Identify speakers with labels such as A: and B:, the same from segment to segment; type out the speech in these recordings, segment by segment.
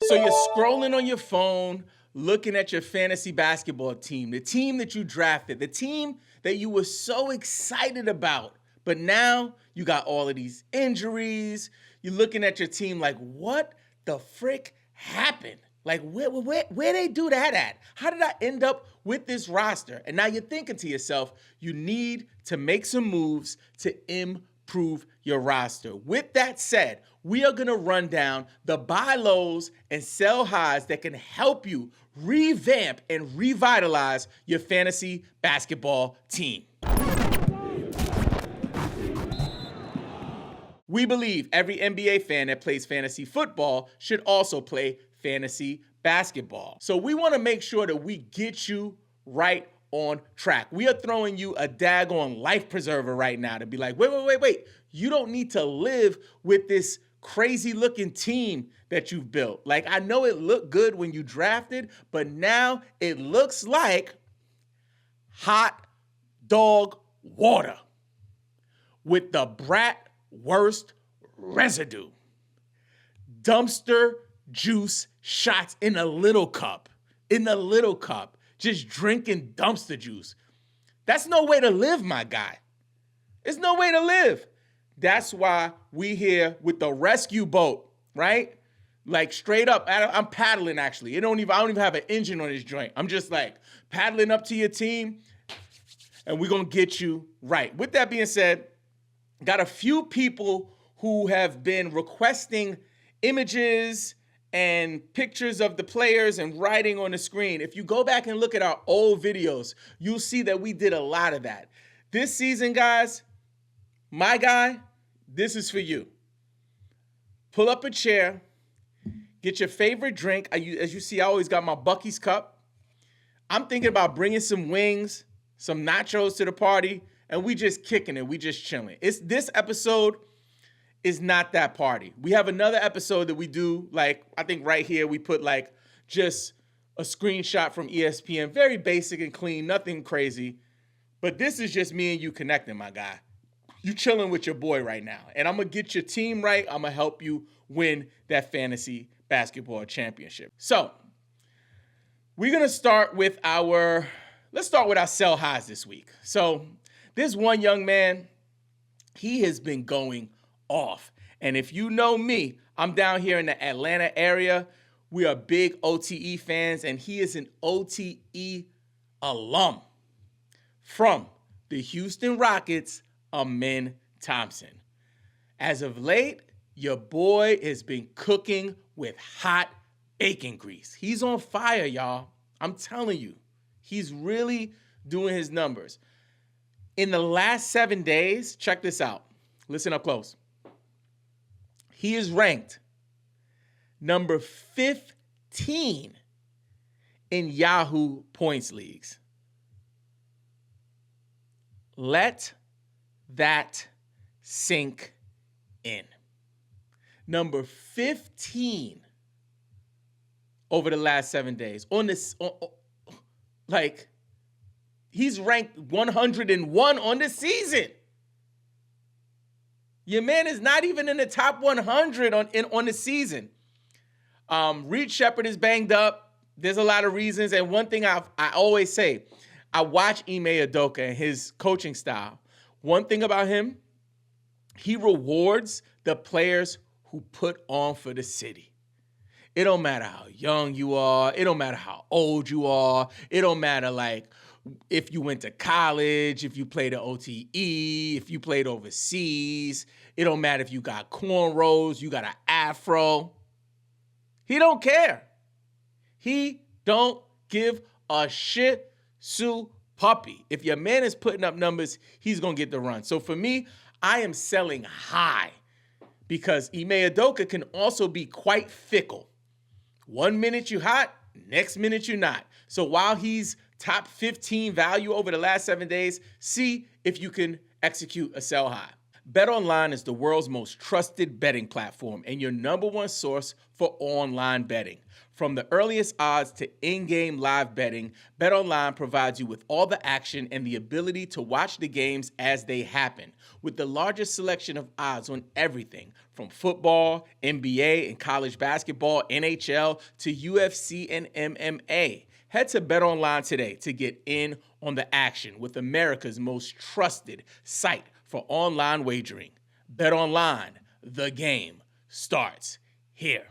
A: So you're scrolling on your phone, looking at your fantasy basketball team, the team that you drafted, the team that you were so excited about. But now you got all of these injuries. You're looking at your team like, what the frick happened? Like, where they do that at? How did I end up with this roster? And now you're thinking to yourself, you need to make some moves to improve your roster. With that said, we are going to run down the buy lows and sell highs that can help you revamp and revitalize your fantasy basketball team. We believe every NBA fan that plays fantasy football should also play fantasy basketball. So we want to make sure that we get you right on track. We are throwing you a daggone life preserver right now to be like, wait. You don't need to live with this crazy looking team that you've built. Like, I know it looked good when you drafted, but now it looks like hot dog water with the brat worst residue. Dumpster juice shots in a little cup, just drinking dumpster juice. That's no way to live, my guy. It's no way to live. That's why we here with the rescue boat, right? Like straight up, I'm paddling actually. I don't even have an engine on this joint. I'm just like paddling up to your team and we're gonna get you right. With that being said, got a few people who have been requesting images and pictures of the players and writing on the screen. If you go back and look at our old videos, you'll see that we did a lot of that. This season, guys, my guy, this is for you. Pull up a chair, get your favorite drink. As you see, I always got my Buc-ee's cup. I'm thinking about bringing some wings, some nachos to the party, and we just kicking it. We just chilling. This episode is not that party. We have another episode that we do, like, I think right here we put like just a screenshot from ESPN, very basic and clean, nothing crazy. But this is just me and you connecting, my guy. You chilling with your boy right now. And I'm going to get your team right. I'm going to help you win that fantasy basketball championship. So we're going to start with let's start with our sell highs this week. So this one young man, he has been going off. And if you know me, I'm down here in the Atlanta area. We are big OTE fans, and he is an OTE alum from the Houston Rockets, Amen Thompson. As of late, your boy has been cooking with hot bacon grease. He's on fire, y'all. I'm telling you, he's really doing his numbers. In the last 7 days, check this out. Listen up close. He is ranked number 15 in Yahoo points leagues. Let that sink in. Number 15 over the last 7 days. He's ranked 101 on the season. Your man is not even in the top 100 on the season. Reed Shepherd is banged up. There's a lot of reasons. And one thing I always say, I watch Ime Udoka and his coaching style. One thing about him, he rewards the players who put on for the city. It don't matter how young you are. It don't matter how old you are. It don't matter like if you went to college, if you played at OTE, if you played overseas. It don't matter if you got cornrows, you got an afro. He don't care. He don't give a shit Sue puppy. If your man is putting up numbers, he's going to get the run. So for me, I am selling high because Ime Udoka can also be quite fickle. 1 minute you hot, next minute you're not. So while he's top 15 value over the last 7 days, see if you can execute a sell high. BetOnline is the world's most trusted betting platform and your number one source for online betting. From the earliest odds to in-game live betting, BetOnline provides you with all the action and the ability to watch the games as they happen. With the largest selection of odds on everything from football, NBA and college basketball, NHL to UFC and MMA. Head to BetOnline today to get in on the action with America's most trusted site for online wagering. BetOnline, the game starts here.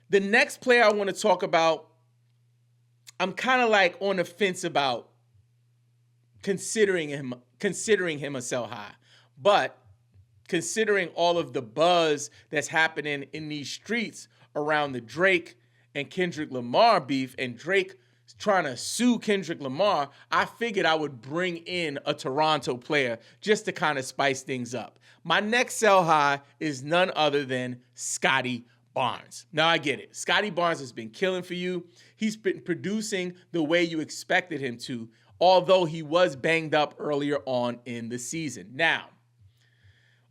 A: The next player I want to talk about, I'm kind of like on the fence about considering him a sell high. But considering all of the buzz that's happening in these streets around the Drake and Kendrick Lamar beef and Drake trying to sue Kendrick Lamar, I figured I would bring in a Toronto player just to kind of spice things up. My next sell high is none other than Scottie Barnes. Now I get it. Scottie Barnes has been killing for you. He's been producing the way you expected him to, although he was banged up earlier on in the season. Now,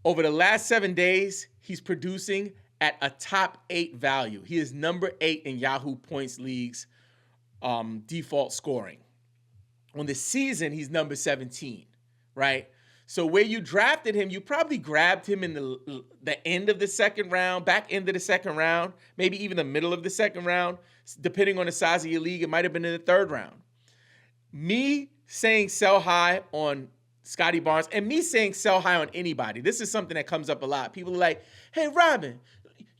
A: over the last 7 days, he's producing at a top 8 value. He is number 8 in Yahoo Points League's default scoring. On the season, he's number 17, right? So where you drafted him, you probably grabbed him in the end of the second round, back end of the second round, maybe even the middle of the second round. Depending on the size of your league, it might have been in the third round. Me saying sell high on Scottie Barnes and me saying sell high on anybody, this is something that comes up a lot. People are like, hey, Robin,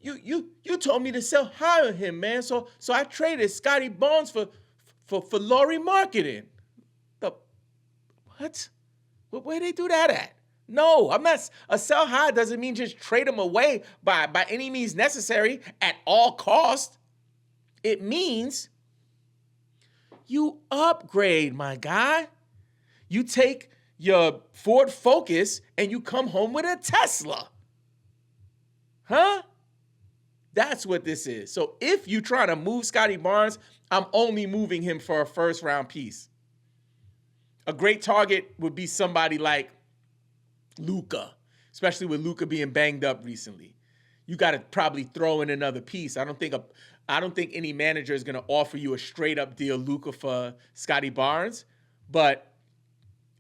A: you told me to sell high on him, man. So I traded Scottie Barnes for Laurie Marketing. What? Where they do that at? No, I'm not. A sell high doesn't mean just trade him away by any means necessary at all cost. It means you upgrade, my guy. You take your Ford Focus and you come home with a Tesla. Huh? That's what this is. So if you're trying to move Scottie Barnes, I'm only moving him for a first round piece. A great target would be somebody like Luka, especially with Luka being banged up recently. You got to probably throw in another piece. I don't think any manager is going to offer you a straight up deal Luka for Scottie Barnes, but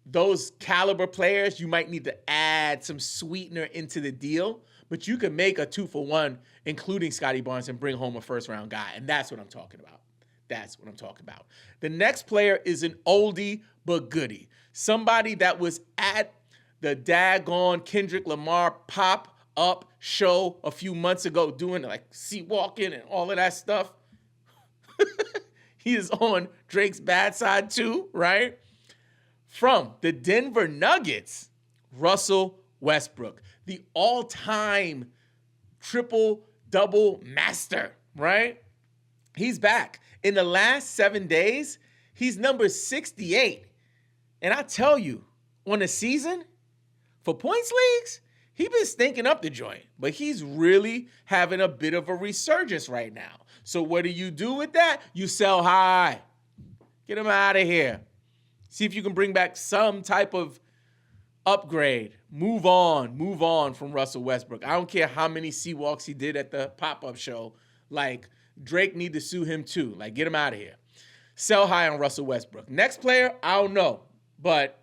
A: those caliber players, you might need to add some sweetener into the deal, but you can make a 2-for-1, including Scottie Barnes, and bring home a first round guy. And that's what I'm talking about. That's what I'm talking about. The next player is an oldie but goodie. Somebody that was at the daggone Kendrick Lamar pop-up show a few months ago doing like seat walking and all of that stuff. He is on Drake's bad side too, right? From the Denver Nuggets, Russell Westbrook, the all-time triple-double master, right? He's back. In the last 7 days, he's number 68. And I tell you, on the season, for points leagues, he's been stinking up the joint. But he's really having a bit of a resurgence right now. So what do you do with that? You sell high. Get him out of here. See if you can bring back some type of upgrade. Move on from Russell Westbrook. I don't care how many C-walks he did at the pop-up show. Like, Drake need to sue him too. Like, get him out of here. Sell high on Russell Westbrook. Next player, I don't know, but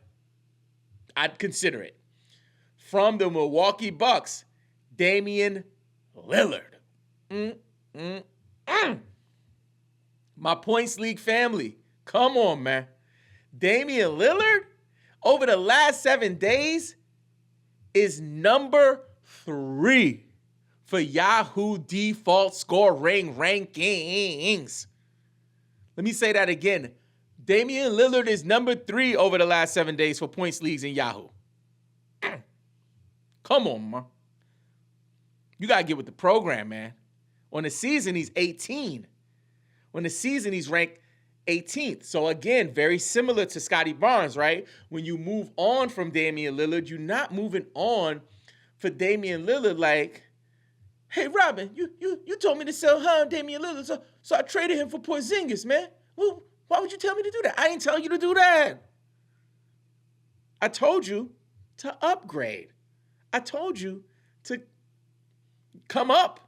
A: I'd consider it. From the Milwaukee Bucks, Damian Lillard. My points league family. Come on, man. Damian Lillard, over the last 7 days, is number 3 for Yahoo default scoring rankings. Let me say that again. Damian Lillard is number 3 over the last 7 days for points leagues in Yahoo. Come on, man. You got to get with the program, man. On the season, he's 18. On the season, he's ranked 18th. So again, very similar to Scottie Barnes, right? When you move on from Damian Lillard, you're not moving on for Damian Lillard like, hey, Robin, you told me to sell high on Damian Lillard, so I traded him for Porzingis, man. Well, why would you tell me to do that? I ain't telling you to do that. I told you to upgrade. I told you to come up,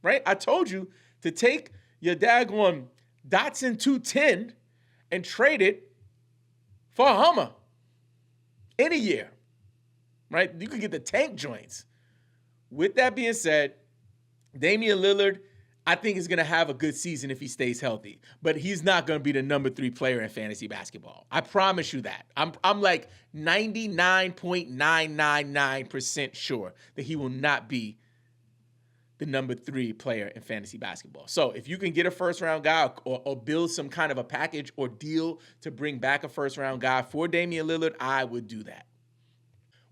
A: right? I told you to take your daggone Datsun 210 and trade it for a Hummer in a year, right? You can get the tank joints. With that being said, Damian Lillard, I think is going to have a good season if he stays healthy, but he's not going to be the number 3 player in fantasy basketball. I promise you that. I'm like 99.999% sure that he will not be the number 3 player in fantasy basketball. So if you can get a first-round guy or build some kind of a package or deal to bring back a first-round guy for Damian Lillard, I would do that.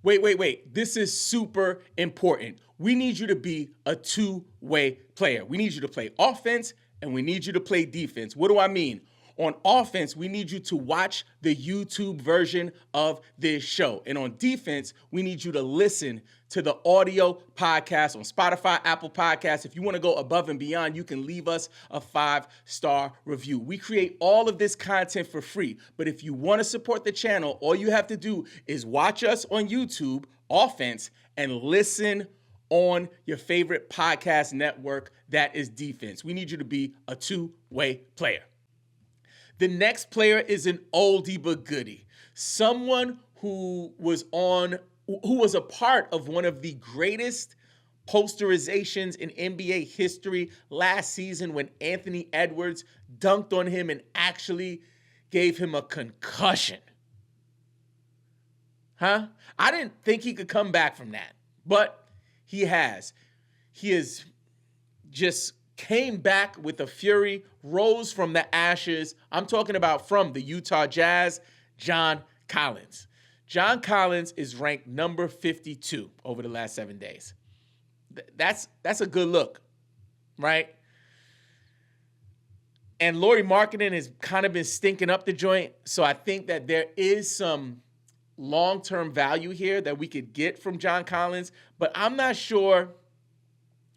A: Wait. This is super important. We need you to be a two-way player. We need you to play offense and we need you to play defense. What do I mean? On offense, we need you to watch the YouTube version of this show. And on defense, we need you to listen to the audio podcast on Spotify, Apple Podcasts. If you want to go above and beyond, you can leave us a 5-star review. We create all of this content for free. But if you want to support the channel, all you have to do is watch us on YouTube, offense, and listen on your favorite podcast network that is defense. We need you to be a two-way player. The next player is an oldie but goodie. Someone who was a part of one of the greatest posterizations in NBA history last season when Anthony Edwards dunked on him and actually gave him a concussion. I didn't think he could come back from that, but he has. He has just came back with a fury, rose from the ashes. I'm talking about from the Utah Jazz, John Collins. John Collins is ranked number 52 over the last 7 days. That's a good look, right? And Lauri Markkanen has kind of been stinking up the joint, so I think that there is some long-term value here that we could get from John Collins, but I'm not sure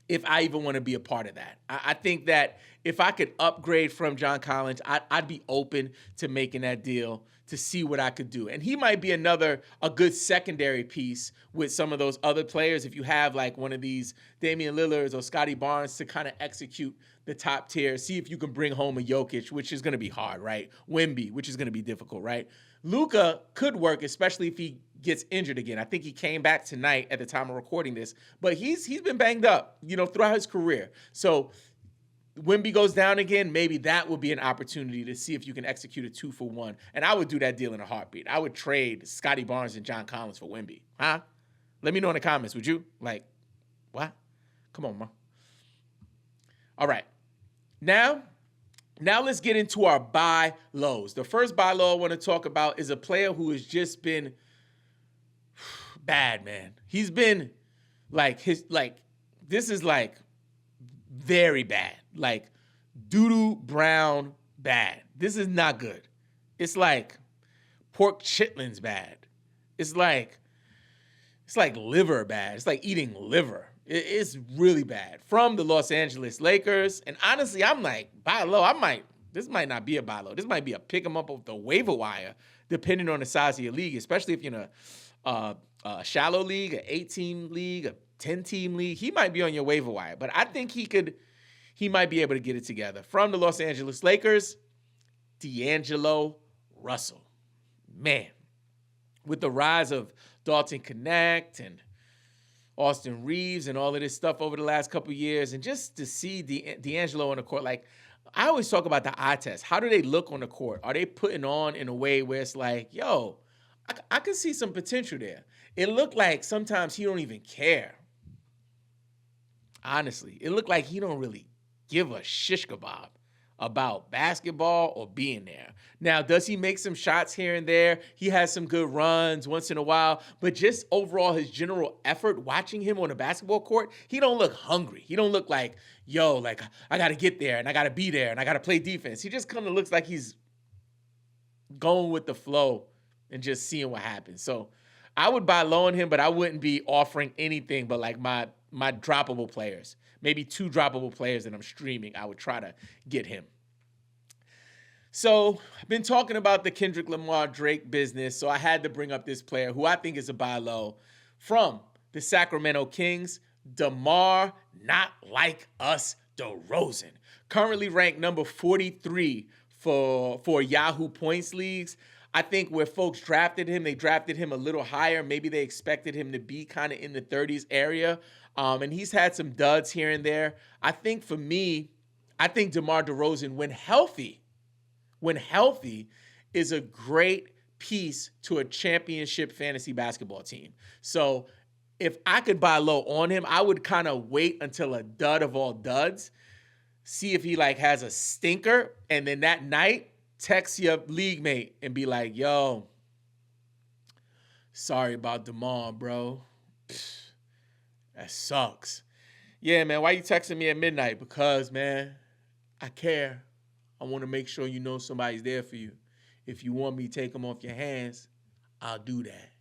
A: if I even want to be a part of that. I think that if I could upgrade from John Collins, I'd be open to making that deal to see what I could do. And he might be a good secondary piece with some of those other players. If you have like one of these Damian Lillards or Scottie Barnes to kind of execute the top tier, see if you can bring home a Jokic, which is going to be hard, right? Wemby, which is going to be difficult, right? Luka could work, especially if he gets injured again. I think he came back tonight at the time of recording this, but he's been banged up, throughout his career. So Wemby goes down again, maybe that would be an opportunity to see if you can execute a 2-for-1. And I would do that deal in a heartbeat. I would trade Scottie Barnes and John Collins for Wemby. Let me know in the comments, would you? Like, what? Come on, man. All right. Now let's get into our buy lows. The first buy low I want to talk about is a player who has just been bad, man. He's been this is like very bad. Like doo-doo brown bad. This is not good. It's like pork chitlins bad. It's like liver bad. It's like eating liver. It's really bad. From the Los Angeles Lakers. And honestly, I'm like, buy low. This might not be a buy low. This might be a pick him up off the waiver wire, depending on the size of your league, especially if you're in a shallow league, an 8-team league, a 10-team league. He might be on your waiver wire, but I think he might be able to get it together. From the Los Angeles Lakers, D'Angelo Russell. Man, with the rise of Dalton Connect and Austin Reeves and all of this stuff over the last couple of years, and just to see D'Angelo on the court, like I always talk about the eye test. How do they look on the court? Are they putting on in a way where it's like, yo, I can see some potential there. It looked like sometimes he don't even care. Honestly, it looked like he don't really give a shish kebab about basketball or being there. Now, does he make some shots here and there? He has some good runs once in a while, but just overall his general effort watching him on a basketball court, he don't look hungry. He don't look like, yo, like I got to get there and I got to be there and I got to play defense. He just kind of looks like he's going with the flow and just seeing what happens. So I would buy low on him, but I wouldn't be offering anything but like my droppable players. Maybe 2 droppable players that I'm streaming, I would try to get him. So I've been talking about the Kendrick Lamar Drake business, so I had to bring up this player who I think is a buy low from the Sacramento Kings, Demar Not Like Us Derozan. Currently ranked number 43 for Yahoo Points Leagues. I think where folks drafted him, they drafted him a little higher. Maybe they expected him to be kind of in the 30s area. And he's had some duds here and there. I think for me, I think DeMar DeRozan, when healthy, is a great piece to a championship fantasy basketball team. So if I could buy low on him, I would kind of wait until a dud of all duds, see if he like has a stinker, and then that night text your league mate and be like, yo, sorry about DeMar, bro. That sucks. Yeah, man, why you texting me at midnight? Because, man, I care. I want to make sure you know somebody's there for you. If you want me to take them off your hands, I'll do that.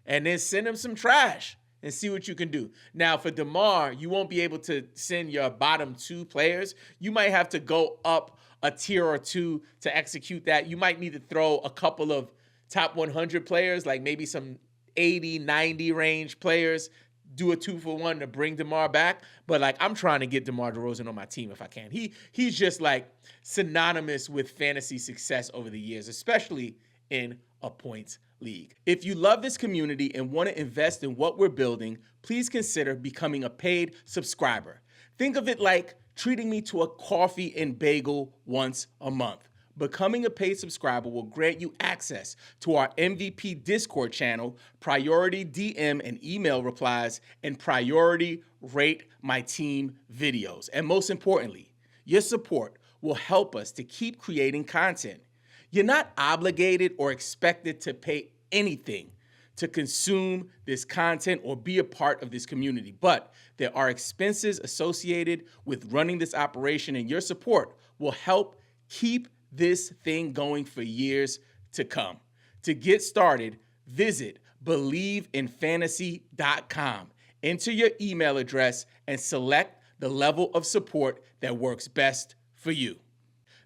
A: And then send him some trash and see what you can do. Now, for DeMar, you won't be able to send your bottom two players. You might have to go up a tier or two to execute that. You might need to throw a couple of top 100 players, like maybe some 80, 90 range players, do a 2-for-1 to bring DeMar back. But like, I'm trying to get DeMar DeRozan on my team if I can. He's just like synonymous with fantasy success over the years, especially in a points league. If you love this community and want to invest in what we're building, please consider becoming a paid subscriber. Think of it like treating me to a coffee and bagel once a month. Becoming a paid subscriber will grant you access to our MVP Discord channel, priority DM and email replies, and priority rate my team videos. And most importantly, your support will help us to keep creating content. You're not obligated or expected to pay anything to consume this content or be a part of this community, but there are expenses associated with running this operation, and your support will help keep this thing going for years to come. To get started, visit BelieveInFantasy.com. Enter your email address and select the level of support that works best for you.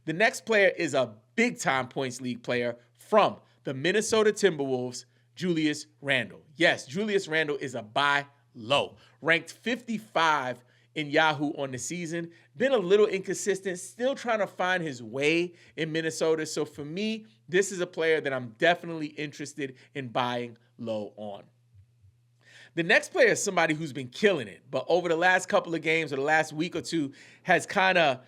A: The next player is a big-time points league player from the Minnesota Timberwolves, Julius Randle. Yes, Julius Randle is a buy low, ranked 55 in Yahoo on the season. Been a little inconsistent, still trying to find his way in Minnesota. So for me, this is a player that I'm definitely interested in buying low on. The next player is somebody who's been killing it, but over the last couple of games or the last week or two has kind of,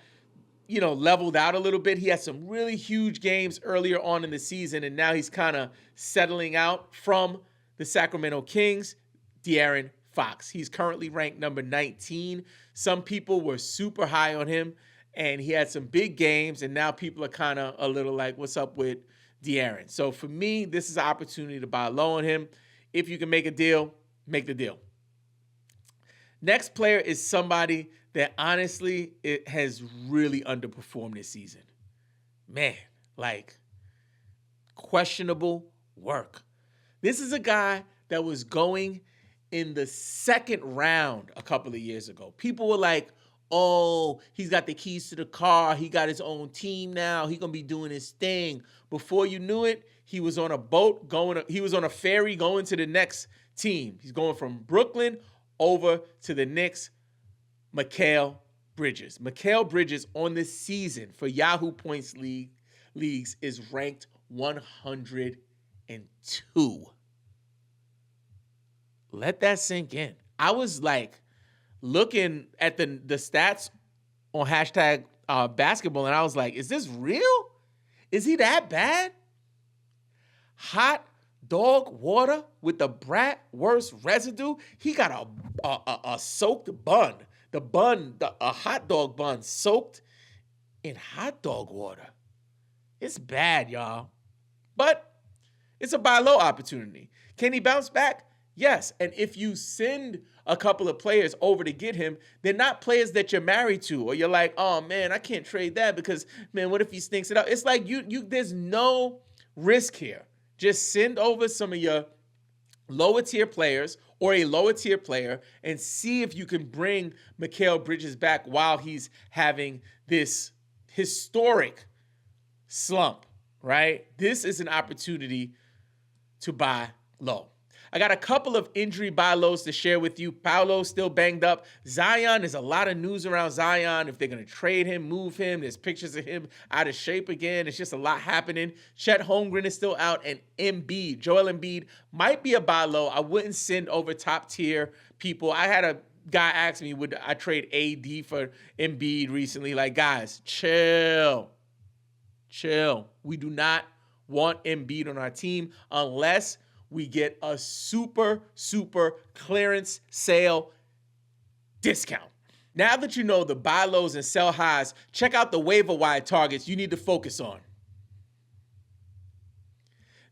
A: leveled out a little bit. He had some really huge games earlier on in the season, and now he's kind of settling out from the Sacramento Kings, De'Aaron Fox. He's currently ranked number 19. Some people were super high on him, and he had some big games, and now people are kind of a little like, what's up with De'Aaron? So for me, this is an opportunity to buy low on him. If you can make a deal, make the deal. Next player is somebody that honestly it has really underperformed this season. Man, like questionable work. This is a guy that was going in the second round a couple of years ago. People were like, oh, he's got the keys to the car. He got his own team now. He's going to be doing his thing. Before you knew it, he was on a boat he was on a ferry going to the next team. He's going from Brooklyn over to the Knicks. Mikal Bridges. Mikal Bridges on the season for Yahoo Points Leagues is ranked 102. Let that sink in. I was like looking at the stats on hashtag basketball, and I was like, is this real? Is he that bad? Hot dog water with the bratwurst residue. He got a soaked bun. A hot dog bun soaked in hot dog water. It's bad, y'all. But it's a buy low opportunity. Can he bounce back? Yes. And if you send a couple of players over to get him, they're not players that you're married to, or you're like, oh man, I can't trade that because, man, what if he stinks it out? It's like there's no risk here. Just send over some of your lower tier players or a lower tier player and see if you can bring Mikal Bridges back while he's having this historic slump, right? This is an opportunity to buy low. I got a couple of injury buy lows to share with you. Paolo's still banged up. Zion, there's a lot of news around Zion. If they're going to trade him, move him, there's pictures of him out of shape again. It's just a lot happening. Chet Holmgren is still out, and Embiid, Joel Embiid, might be a buy low. I wouldn't send over top tier people. I had a guy ask me, would I trade AD for Embiid recently? Like, guys, chill. We do not want Embiid on our team unless we get a super clearance sale discount. Now that you know the buy lows and sell highs, check out the waiver wire targets you need to focus on.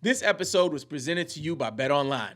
A: This episode was presented to you by BetOnline.